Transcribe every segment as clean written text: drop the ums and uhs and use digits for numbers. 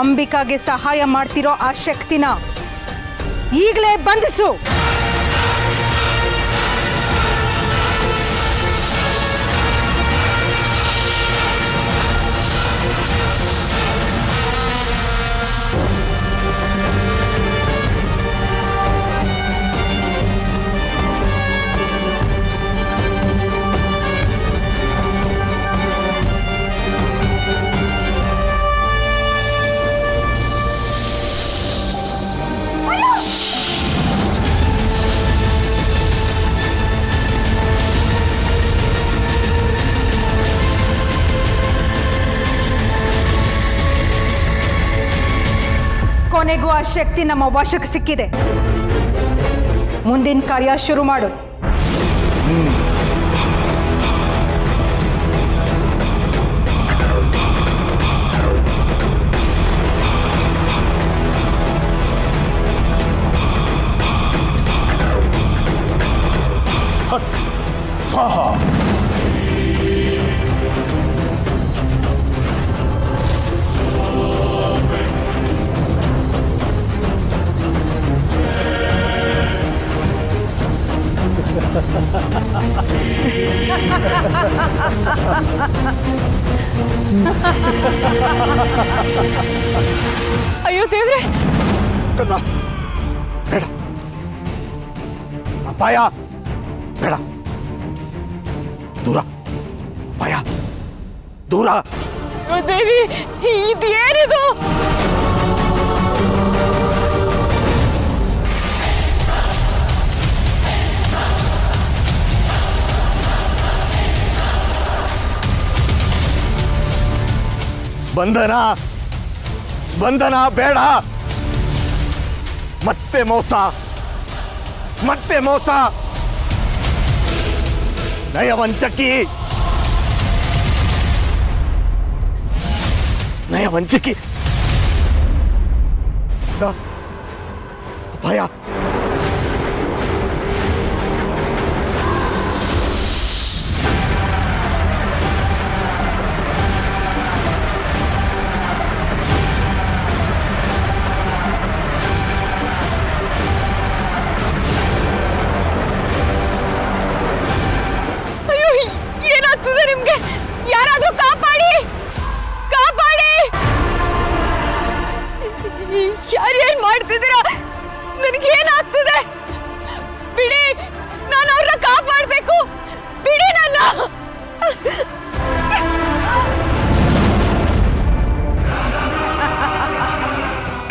ಅಂಬಿಕಾಗೆ ಸಹಾಯ ಮಾಡ್ತಿರೋ ಆ ಶಕ್ತಿನ ಈಗಲೇ ಬಂಧಿಸು. ಕೊನೆಗೂ ಆ ಶಕ್ತಿ ನಮ್ಮ ವಶಕ್ಕೆ ಸಿಕ್ಕಿದೆ. ಮುಂದಿನ ಕಾರ್ಯ ಶುರು ಮಾಡು. ಅಯ್ಯೋ ದೇವ್ರೆ, ಕಂದ ಬೇಡ, ಅಪಾಯ ಬೇಡ, ದೂರ, ಭಯ ದೂರ. ದೇವಿ, ಇದೇನಿದು? ಬಂಧನ ಬಂಧನ ಬೇಡ, ಮತ್ತೆ ಮೋಸ, ಮತ್ತೆ ಮೋಸ, ನಯವಂಚಕಿ, ನಯವಂಚಕಿ. ಭಯ ಯಾರೇನ್ ಮಾಡ್ತಿದ್ದೀರಾ? ನನಗೇನಾಗ್ತಿದೆ? ಬಿಡಿ, ನಾನು ಅವ್ರನ್ನ ಕಾಪಾಡಬೇಕು. ಬಿಡಿ ನನ್ನ.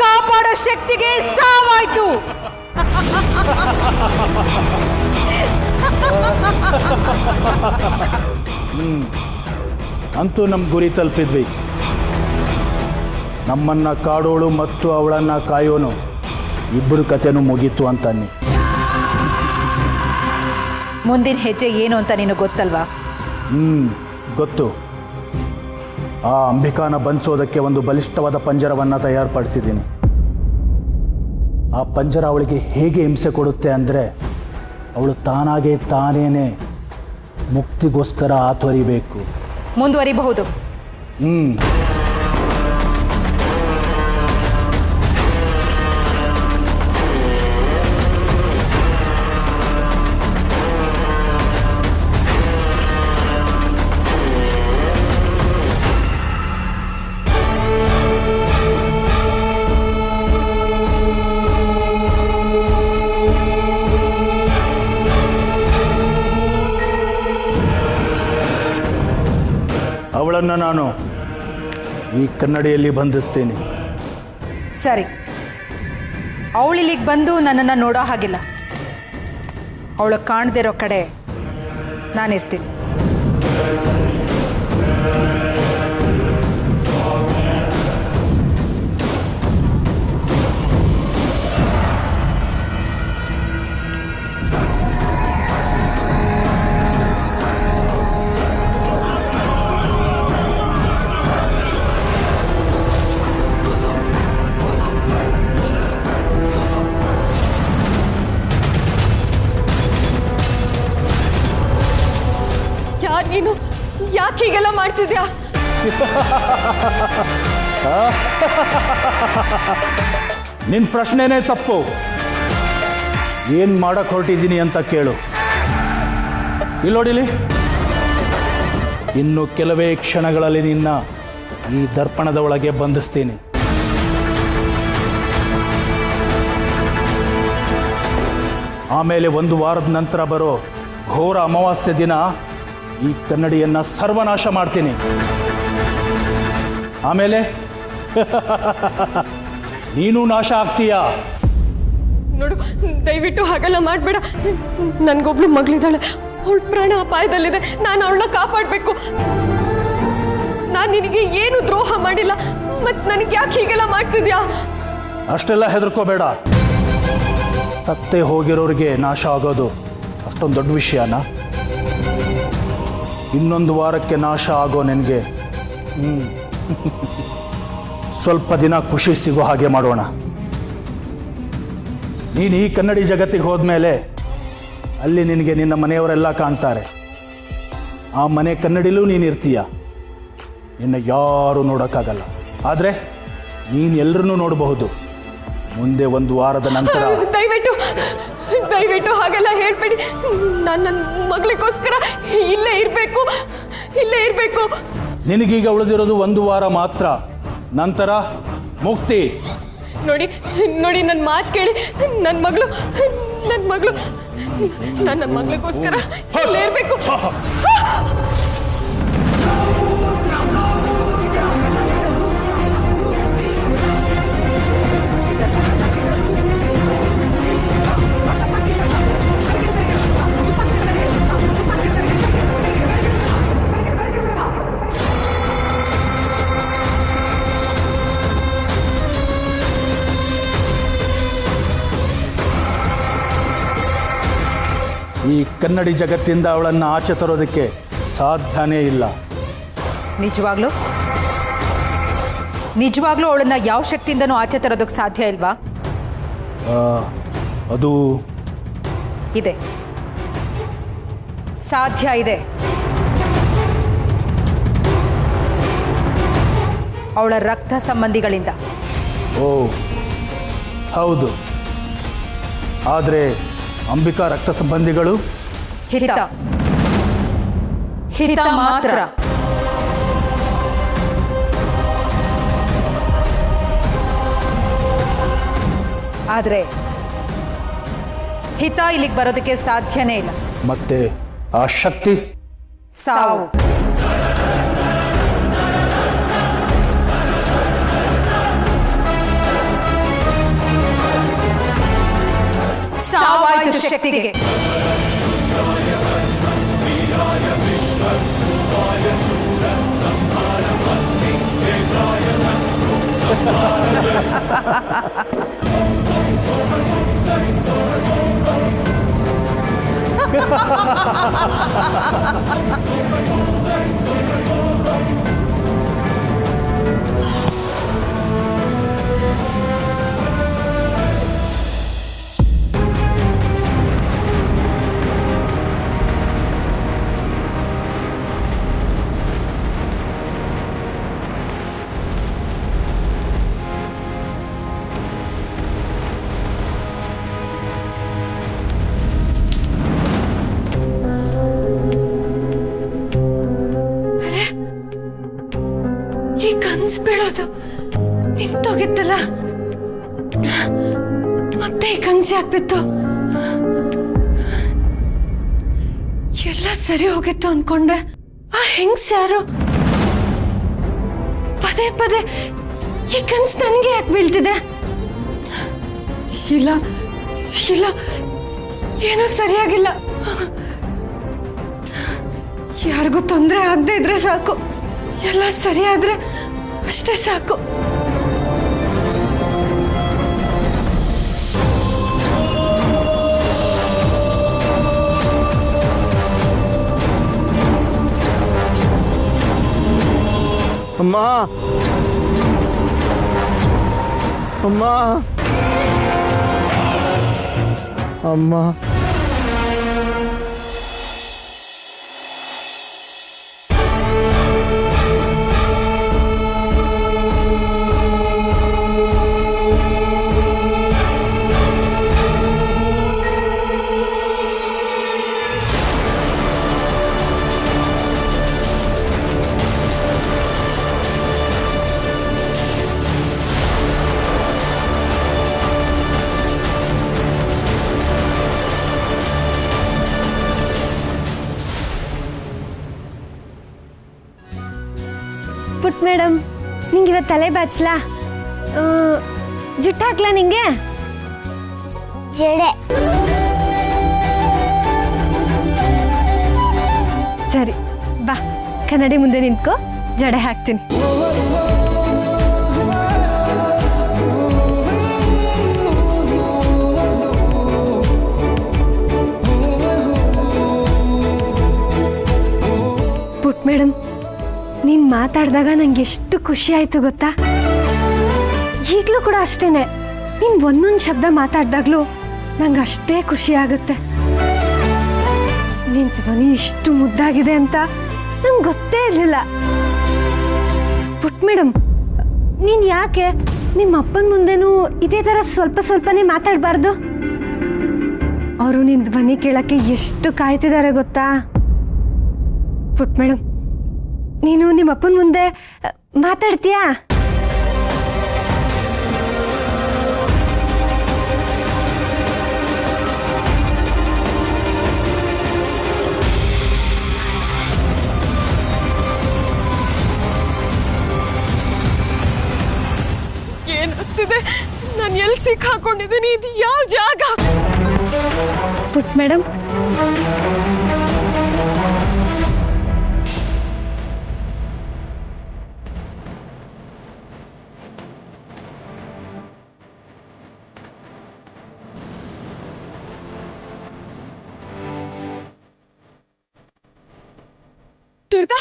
ಕಾಪಾಡೋ ಶಕ್ತಿಗೆ ಸಾವಾಯ್ತು. ಅಂತೂ ನಮ್ಮ ಗುರಿ ತಲುಪಿದ್ವಿ. ನಮ್ಮನ್ನು ಕಾಡೋಳು ಮತ್ತು ಅವಳನ್ನು ಕಾಯೋನು ಇಬ್ಬರು ಕಥೆನೂ ಮುಗೀತು ಅಂತಾನೆ. ಮುಂದಿನ ಹೆಜ್ಜೆ ಏನು ಅಂತ ನಿನಗೆ ಗೊತ್ತಲ್ವಾ? ಗೊತ್ತು. ಆ ಅಂಬಿಕಾನ ಬಂಧಿಸೋದಕ್ಕೆ ಒಂದು ಬಲಿಷ್ಠವಾದ ಪಂಜರವನ್ನು ತಯಾರುಪಡಿಸಿದ್ದೀನಿ. ಆ ಪಂಜರ ಅವಳಿಗೆ ಹೇಗೆ ಹಿಂಸೆ ಕೊಡುತ್ತೆ ಅಂದರೆ, ಅವಳು ತಾನೇನೆ ಮುಕ್ತಿಗೋಸ್ಕರ ಆತೊರಿಬೇಕು. ಮುಂದುವರಿಬಹುದು. ಅವಳನ್ನು ನಾನು ಈ ಕನ್ನಡಿಯಲ್ಲಿ ಬಂಧಿಸ್ತೀನಿ. ಸರಿ, ಅವಳಿಲ್ಲಿಗೆ ಬಂದು ನನ್ನನ್ನು ನೋಡೋ ಹಾಗಿಲ್ಲ. ಅವಳು ಕಾಣದಿರೋ ಕಡೆ ನಾನಿರ್ತೀನಿ. ನೀನು ಯಾಕೆ ಹೀಗೆಲ್ಲ ಮಾಡ್ತಿದ್ಯಾ? ನಿನ್ನ ಪ್ರಶ್ನೆನೇ ತಪ್ಪು. ಏನು ಮಾಡಕ್ಕೆ ಹೊರಟಿದ್ದೀನಿ ಅಂತ ಕೇಳು. ಇಲ್ಲೋಡಿಲಿ, ಇನ್ನು ಕೆಲವೇ ಕ್ಷಣಗಳಲ್ಲಿ ನಿನ್ನ ಈ ದರ್ಪಣದ ಒಳಗೆ ಬಂಧಿಸ್ತೀನಿ. ಆಮೇಲೆ 1 ವಾರದ ನಂತರ ಬರೋ ಘೋರ ಅಮಾವಾಸ್ಯೆ ದಿನ ಈ ಕನ್ನಡಿಯನ್ನು ಸರ್ವನಾಶ ಮಾಡ್ತೀನಿ. ಆಮೇಲೆ ನೀನು ನಾಶ ಆಗ್ತೀಯಾ. ನೋಡು, ದಯವಿಟ್ಟು ಹಾಗೆಲ್ಲ ಮಾಡಬೇಡ. ನನಗೊಬ್ಳು ಮಗಳಿದ್ದಾಳೆ, ಅವಳ ಪ್ರಾಣ ಅಪಾಯದಲ್ಲಿದೆ. ನಾನು ಅವಳನ್ನ ಕಾಪಾಡಬೇಕು. ನಾನು ನಿನಗೆ ಏನು ದ್ರೋಹ ಮಾಡಿಲ್ಲ, ಮತ್ತು ನನಗೆ ಯಾಕೆ ಹೀಗೆಲ್ಲ ಮಾಡ್ತಿದ್ಯಾ? ಅಷ್ಟೆಲ್ಲ ಹೆದರ್ಕೋಬೇಡ. ಸತ್ತೇ ಹೋಗಿರೋರಿಗೆ ನಾಶ ಆಗೋದು ಅಷ್ಟೊಂದು ದೊಡ್ಡ ವಿಷಯನಾ? ಇನ್ನೊಂದು ವಾರಕ್ಕೆ ನಾಶ ಆಗೋ ನಿನಗೆ ಸ್ವಲ್ಪ ದಿನ ಖುಷಿ ಸಿಗೋ ಹಾಗೆ ಮಾಡೋಣ. ನೀನು ಈ ಕನ್ನಡಿ ಜಗತ್ತಿಗೆ ಹೋದ್ಮೇಲೆ ಅಲ್ಲಿ ನಿನಗೆ ನಿನ್ನ ಮನೆಯವರೆಲ್ಲ ಕಾಣ್ತಾರೆ. ಆ ಮನೆ ಕನ್ನಡಿಲೂ ನೀನು ಇರ್ತೀಯ. ನಿನ್ನ ಯಾರೂ ನೋಡೋಕ್ಕಾಗಲ್ಲ. ಆದರೆ ನೀನು ಎಲ್ಲರನ್ನೂ ನೋಡಬಹುದು. ಮುಂದೆ 1 ವಾರದ ನಂತರ ದಯವಿಟ್ಟು ಹಾಗೆಲ್ಲ ಹೇಳ್ಬೇಡಿ. ನಾನು ನನ್ನ ಮಗಳಿಗೋಸ್ಕರ ಇಲ್ಲೇ ಇರಬೇಕು. ನಿನಗೀಗ ಉಳಿದಿರೋದು 1 ವಾರ ಮಾತ್ರ. ನಂತರ ಮುಕ್ತಿ. ನೋಡಿ ನನ್ನ ಮಾತು ಕೇಳಿ. ನನ್ನ ಮಗಳು ನನ್ನ ಮಗಳಿಗೋಸ್ಕರ ಇಲ್ಲೇ ಇರಬೇಕು. ಈ ಕನ್ನಡಿ ಜಗತ್ತಿಂದ ಅವಳನ್ನು ಆಚೆ ತರೋದಕ್ಕೆ ಸಾಧ್ಯನೇ ಇಲ್ಲ. ನಿಜವಾಗ್ಲೂ ಅವಳನ್ನ ಯಾವ ಶಕ್ತಿಯಿಂದನೂ ಆಚೆ ತರೋದಕ್ಕೆ ಸಾಧ್ಯ ಇಲ್ವಾ? ಅದು ಇದೆ, ಸಾಧ್ಯ ಇದೆ. ಅವಳ ರಕ್ತ ಸಂಬಂಧಿಗಳಿಂದ. ಓ ಹೌದು. ಆದರೆ ಅಂಬಿಕಾ ರಕ್ತ ಸಂಬಂಧಿಗಳು ಹಿತ ಮಾತ್ರ. ಆದರೆ ಹಿತ ಇಲ್ಲಿಗೆ ಬರೋದಕ್ಕೆ ಸಾಧ್ಯನೇ ಇಲ್ಲ. ಮತ್ತೆ ಆ ಶಕ್ತಿ ಸಾವು. ಸಾವಾಯ್ತು ಶಕ್ತಿಗೆ. ಈ ಕನ್ಸ್ ಬೀಳೋದು ನಿಂತೋಗಿತ್ತಲ್ಲ, ಮತ್ತೆ ಈ ಕನ್ಸು ಯಾಕೆ ಬಿತ್ತು? ಎಲ್ಲ ಸರಿ ಹೋಗಿತ್ತು ಅನ್ಕೊಂಡೆ. ಆ ಹೆಂಗ್ಸ್ ಯಾರು? ಪದೇ ಈ ಕನ್ಸ್ ನನಗೆ ಯಾಕೆ ಬೀಳ್ತಿದೆ? ಇಲ್ಲ ಏನೂ ಸರಿಯಾಗಿಲ್ಲ. ಯಾರಿಗೂ ತೊಂದರೆ ಆಗದೆ ಇದ್ರೆ ಸಾಕು. ಎಲ್ಲ ಸರಿಯಾದ್ರೆ ಅಷ್ಟೇ ಸಾಕು. ಅಮ್ಮ ಅಮ್ಮ ಅಮ್ಮ ಮೇಡಮ್, ನಿಂಗೆ ಇವತ್ತು ತಲೆ ಬಾಚ್ಲಾ? ಜುಟ್ಟು ಹಾಕ್ಲಾ ನಿಂಗೆ? ಜಡೆ. ಸರಿ ಬಾ, ಕನ್ನಡಿ ಮುಂದೆ ನಿಂತ್ಕೋ, ಜಡೆ ಹಾಕ್ತೀನಿ. ಪುಟ್ ಮೇಡಮ್, ನೀನು ಮಾತಾಡಿದಾಗ ನಂಗೆ ಎಷ್ಟು ಖುಷಿ ಆಯಿತು ಗೊತ್ತಾ? ಈಗಲೂ ಕೂಡ ಅಷ್ಟೇನೆ, ನೀನು ಒಂದೊಂದು ಶಬ್ದ ಮಾತಾಡಿದಾಗಲೂ ನಂಗೆ ಅಷ್ಟೇ ಖುಷಿ ಆಗುತ್ತೆ. ನಿನ್ನ ಧ್ವನಿ ಇಷ್ಟು ಮುದ್ದಾಗಿದೆ ಅಂತ ನಂಗೆ ಗೊತ್ತೇ ಇರಲಿಲ್ಲ. ಪುಟ್ ಮೇಡಮ್, ನೀನು ಯಾಕೆ ನಿಮ್ಮ ಅಪ್ಪನ ಮುಂದೆನೂ ಇದೇ ಥರ ಸ್ವಲ್ಪ ಸ್ವಲ್ಪನೇ ಮಾತಾಡಬಾರ್ದು? ಅವರು ನಿನ್ನ ಧ್ವನಿ ಕೇಳೋಕ್ಕೆ ಎಷ್ಟು ಕಾಯ್ತಿದ್ದಾರೆ ಗೊತ್ತಾ? ಪುಟ್ ಮೇಡಮ್, ನೀನು ನಿಮ್ಮ ಅಪ್ಪನ ಮುಂದೆ ಮಾತಾಡ್ತೀಯಾ? ಏನಾಗ್ತಿದೆ? ನಾನು ಎಲ್ಲಿ ಸಿಕ್ಕಾಕೊಂಡಿದ್ದೀನಿ? ಇದು ಯಾವ ಜಾಗ? ಪುಟ್ ಮೇಡಮ್, ದುರ್ಗಾ,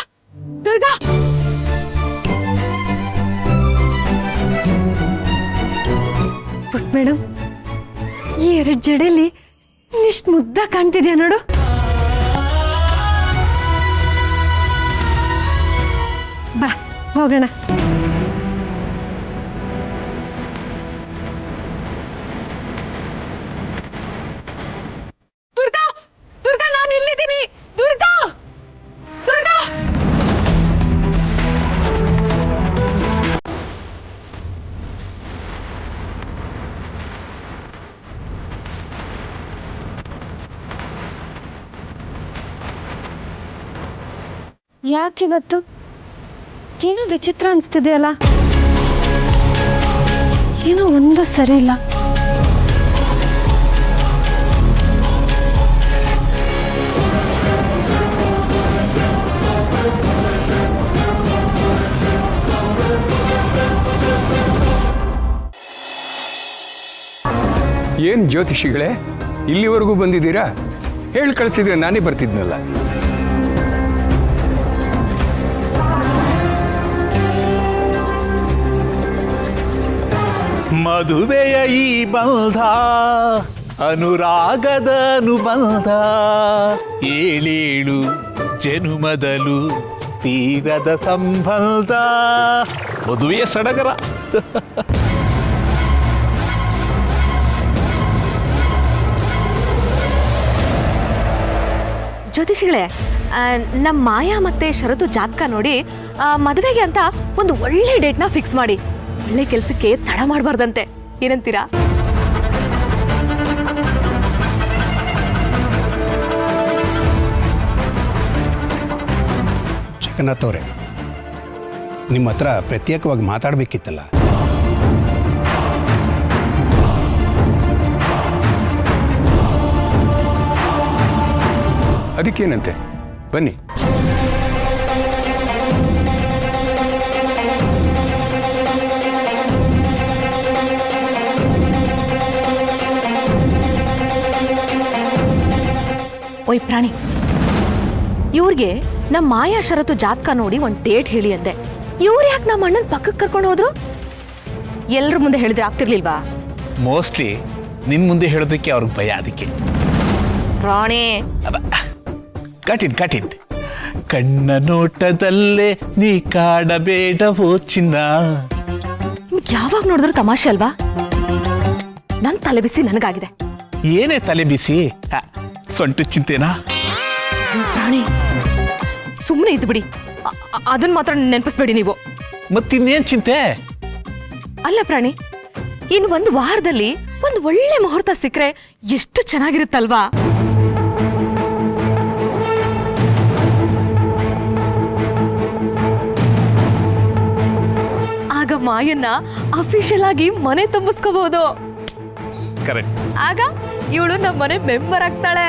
ದುರ್ಗಾ, ಪುಟ್ ಮೇಡಮ್, ಈ 2 ಜಡೆಲಿ ಎಷ್ಟು ಮುದ್ದ ಕಾಣ್ತಿದ್ಯಾ ನೋಡು. ಬಾ ಹೋಗೋಣ. ದುರ್ಗಾ, ದುರ್ಗಾ, ನಾನು ಇಲ್ಲಿದ್ದೀನಿ. ದುರ್ಗಾ, ದುರ್ಗಾ. ಯಾಕಿವತ್ತು ಏನೋ ವಿಚಿತ್ರ ಅನಿಸ್ತಿದೆಯಲ್ಲ? ಏನೋ ಒಂದು ಸರಿ ಇಲ್ಲ. ಏನು ಜ್ಯೋತಿಷಿಗಳೇ, ಇಲ್ಲಿವರೆಗೂ ಬಂದಿದ್ದೀರಾ? ಹೇಳಿ ಕಳಿಸಿದ್ರೆ ನಾನೇ ಬರ್ತಿದ್ನಲ್ಲ. ಮದುವೆಯ ಈ ಬಂಧ ಅನುರಾಗದ ಅನುಬಂಧ, ಏಳೇಳು ಜನುಮದಲು ತೀರದ ಸಂಬಂಧ, ಮದುವೆಯ ಸಡಗರ. ಜ್ಯೋತಿಷಿಗಳೇ, ನಮ್ಮ ಮಾಯಾ ಮತ್ತೆ ಶರತು ಜಾತಕ ನೋಡಿ ಮದುವೆಗೆ ಅಂತ ಒಂದು ಒಳ್ಳೆ ಡೇಟ್ನ ಫಿಕ್ಸ್ ಮಾಡಿ, ಒಳ್ಳೆ ಕೆಲಸಕ್ಕೆ ತಡ ಮಾಡಬಾರ್ದಂತೆ. ಏನಂತೀರಾ? ಜಗನ್ನಾಥ್ ಅವರೇ, ನಿಮ್ಮ ಹತ್ರ ಪ್ರತ್ಯೇಕವಾಗಿ ಮಾತಾಡಬೇಕಿತ್ತಲ್ಲ. ಅದಕ್ಕೇನಂತೆ, ಬನ್ನಿ. ಓಯ್ ಪ್ರಾಣಿ, ಇವ್ರಿಗೆ ನಮ್ಮ ಮಾಯಾ ಶರತು ಜಾತಕ ನೋಡಿ ಒಂದು ಡೇಟ್ ಹೇಳಿ ಅಂದೆ. ಇವ್ರು ಯಾಕೆ ನಮ್ಮ ಅಣ್ಣನ ಪಕ್ಕಕ್ಕೆ ಕರ್ಕೊಂಡು ಹೋದ್ರು? ಎಲ್ಲರ ಮುಂದೆ ಹೇಳಿದ್ರೆ ಆಗ್ತಿರ್ಲಿಲ್ವಾ? ಮೋಸ್ಟ್ಲಿ ನಿನ್ ಮುಂದೆ ಹೇಳೋದಕ್ಕೆ ಅವ್ರಿಗೆ ಭಯ, ಅದಕ್ಕೆ. ಪ್ರಾಣಿ, ಕಟಿಟ್ ಕಣ್ಣ ನೋಟದಲ್ಲೇ ನೀ ಕಾಡಬೇಡವೋ ಚಿನ್ನ. ನಿಮ್ಗೆ ಯಾವಾಗ ನೋಡಿದ್ರು ತಮಾಷೆ ಅಲ್ವಾ? ನನ್ ತಲೆ ಬಿಸಿ ನನಗಾಗಿದೆ. ಏನೇ ತಲೆ ಬಿಸಿ? ಸೊಂಟು ಚಿಂತೆನಾ? ಪ್ರಾಣಿ, ಸುಮ್ಮನೆ ಇದ್ದು ಬಿಡಿ. ಅದನ್ನ ಮಾತ್ರ ನೆನಪಿಸ್ಬೇಡಿ ನೀವು. ಮತ್ತಿನ್ನೇನ್ ಚಿಂತೆ? ಅಲ್ಲ ಪ್ರಾಣಿ, ಇನ್ನು ಒಂದು ವಾರದಲ್ಲಿ ಒಂದು ಒಳ್ಳೆ ಮುಹೂರ್ತ ಸಿಕ್ಕರೆ ಎಷ್ಟು ಚೆನ್ನಾಗಿರುತ್ತಲ್ವಾ? ಮಾಯನ್ನ ಅಫಿಷಿಯಲ್ ಆಗಿ ಮನೆ ತುಂಬಿಸ್ಕೋಬಹುದು. ಕರೆಕ್ಟ್. ಆಗ ಇವಳು ನಮ್ಮ ಮನೆ ಮೆಂಬರ್ ಆಗ್ತಾಳೆ.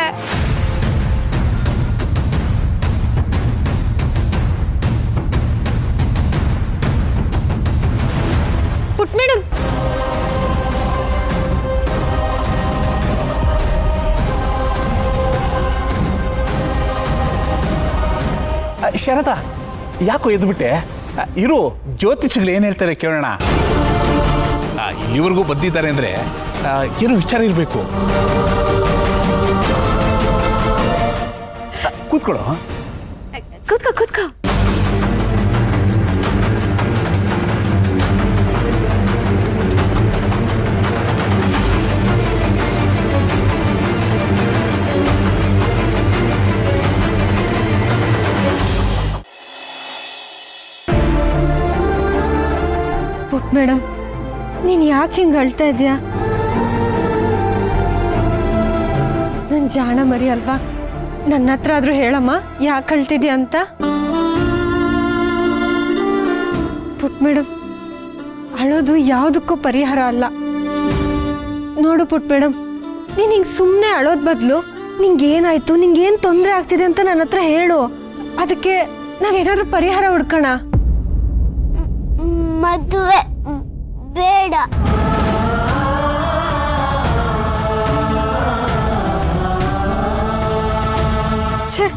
ಪುಟ್ ಮೇಡಮ್, ಶರದಾ, ಯಾಕೋ ಎದ್ಬಿಟ್ಟೆ? ಇರು, ಜ್ಯೋತಿಷಿಗಳು ಏನು ಹೇಳ್ತಾರೆ ಕೇಳೋಣ. ಇಲ್ಲಿವರೆಗೂ ಬಂದಿದ್ದಾರೆ ಅಂದರೆ ಏನೋ ವಿಚಾರ ಇರಬೇಕು. ಕೂತ್ಕೊಳ್ಳೋ. ಕೂತ್ಕೋ ಕೂತ್ಕೋ. ಪುಟ್ ಮೇಡಮ್, ನೀನು ಯಾಕೆ ಹಿಂಗೆ ಅಳ್ತಾ ಇದೆಯಾ? ನನ್ನ ಜಾಣ ಮರಿ ಅಲ್ವಾ, ನನ್ನ ಹತ್ರ ಆದರೂ ಹೇಳಮ್ಮ ಯಾಕೆ ಅಳ್ತಿದ್ಯಾ ಅಂತ. ಪುಟ್ ಮೇಡಮ್, ಅಳೋದು ಯಾವುದಕ್ಕೂ ಪರಿಹಾರ ಅಲ್ಲ. ನೋಡು ಪುಟ್ ಮೇಡಮ್, ನೀನು ಹಿಂಗೆ ಸುಮ್ಮನೆ ಅಳೋದ್ ಬದಲು ನಿಂಗೇನಾಯ್ತು, ನಿಂಗೇನು ತೊಂದರೆ ಆಗ್ತಿದೆ ಅಂತ ನನ್ನ ಹತ್ರ ಹೇಳು. ಅದಕ್ಕೆ ನಾವೇನಾದ್ರೂ ಪರಿಹಾರ ಹುಡ್ಕೋಣ. ಮದುವೆ ಬೇಡ. ಛೇ,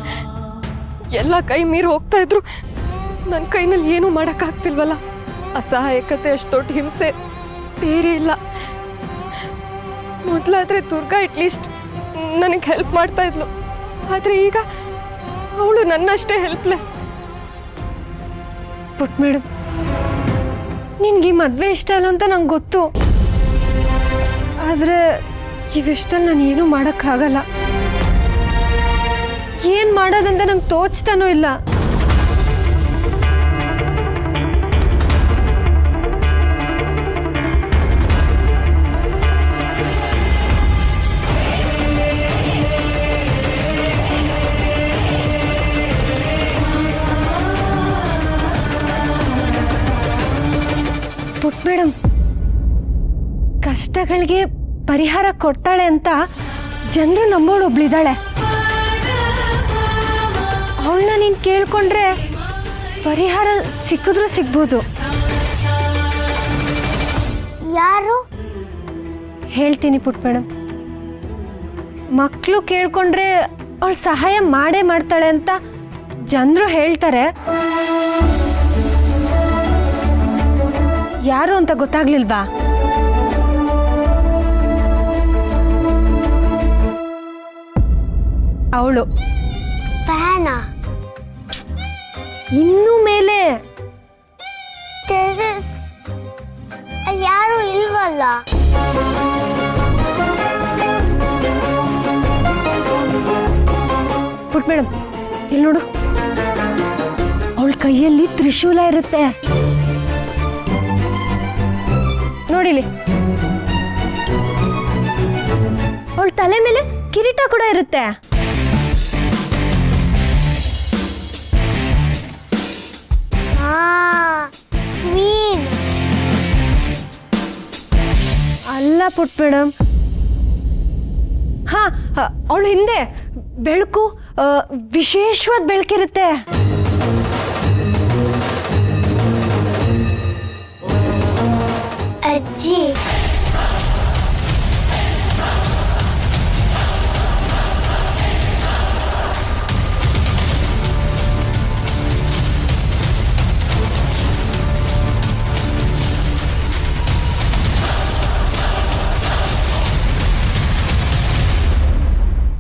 ಎಲ್ಲ ಕೈ ಮೀರಿ ಹೋಗ್ತಾ ಇದ್ರು. ನನ್ನ ಕೈನಲ್ಲಿ ಏನೂ ಮಾಡೋಕ್ಕಾಗ್ತಿಲ್ವಲ್ಲ. ಅಸಹಾಯಕತೆ ಅಷ್ಟು ದೊಡ್ಡ ಹಿಂಸೆ ಬೇರೆ ಇಲ್ಲ. ಮೊದಲಾದರೆ ದುರ್ಗಾ ಅಟ್ಲೀಸ್ಟ್ ನನಗೆ ಹೆಲ್ಪ್ ಮಾಡ್ತಾ ಇದ್ಲು. ಆದರೆ ಈಗ ಅವಳು ನನ್ನಷ್ಟೇ ಹೆಲ್ಪ್ಲೆಸ್. ಪುಟ್ ಮೇಡಮ್, ನಿನ್ಗೆ ಈ ಮದುವೆ ಇಷ್ಟ ಇಲ್ಲ ಅಂತ ನಂಗೆ ಗೊತ್ತು. ಆದರೆ ಇವಿಷ್ಟಲ್ಲಿ ನಾನು ಏನೂ ಮಾಡೋಕ್ಕಾಗಲ್ಲ. ಏನು ಮಾಡೋದಂತ ನಂಗೆ ತೋಚ್ತಾನೂ ಇಲ್ಲ. ಪುಟ್ ಮೇಡಮ್, ಕಷ್ಟಗಳಿಗೆ ಪರಿಹಾರ ಕೊಡ್ತಾಳೆ ಅಂತ ಜನರು ನಂಬೋಳು ಒಬ್ಳಿದ್ದಾಳೆ. ಅವಳನ್ನ ನೀನು ಕೇಳ್ಕೊಂಡ್ರೆ ಪರಿಹಾರ ಸಿಕ್ಕಿದ್ರೂ ಸಿಗ್ಬೋದು. ಯಾರು? ಹೇಳ್ತೀನಿ ಪುಟ್ ಮೇಡಮ್. ಮಕ್ಕಳು ಕೇಳ್ಕೊಂಡ್ರೆ ಅವಳು ಸಹಾಯ ಮಾಡೇ ಮಾಡ್ತಾಳೆ ಅಂತ ಜನರು ಹೇಳ್ತಾರೆ. ಯಾರು ಅಂತ ಗೊತ್ತಾಗ್ಲಿಲ್ವಾ? ಅವಳು ಫ್ಯಾನಾ? ಇನ್ನೂ ಮೇಲೆ ಟೆರೆಸ್ ಅಲ್ಲಿ ಯಾರು ಇಲ್ವಲ್ಲ. ಪುಟ್ ಮೇಡಮ್, ಇಲ್ಲಿ ನೋಡು, ಅವಳ ಕೈಯಲ್ಲಿ ತ್ರಿಶೂಲ ಇರುತ್ತೆ ನೋಡಿಲಿ. ಅವಳ ತಲೆ ಮೇಲೆ ಕಿರೀಟ ಕೂಡ ಇರುತ್ತೆ. ಕ್ವೀನ್ ಅಲ್ಲ ಪುಟ್ ಮೇಡಮ್. ಹಾ, ಅವಳ ಹಿಂದೆ ಬೆಳಕು, ವಿಶೇಷವಾದ ಬೆಳಕಿರುತ್ತೆ. ಅಜ್ಜಿ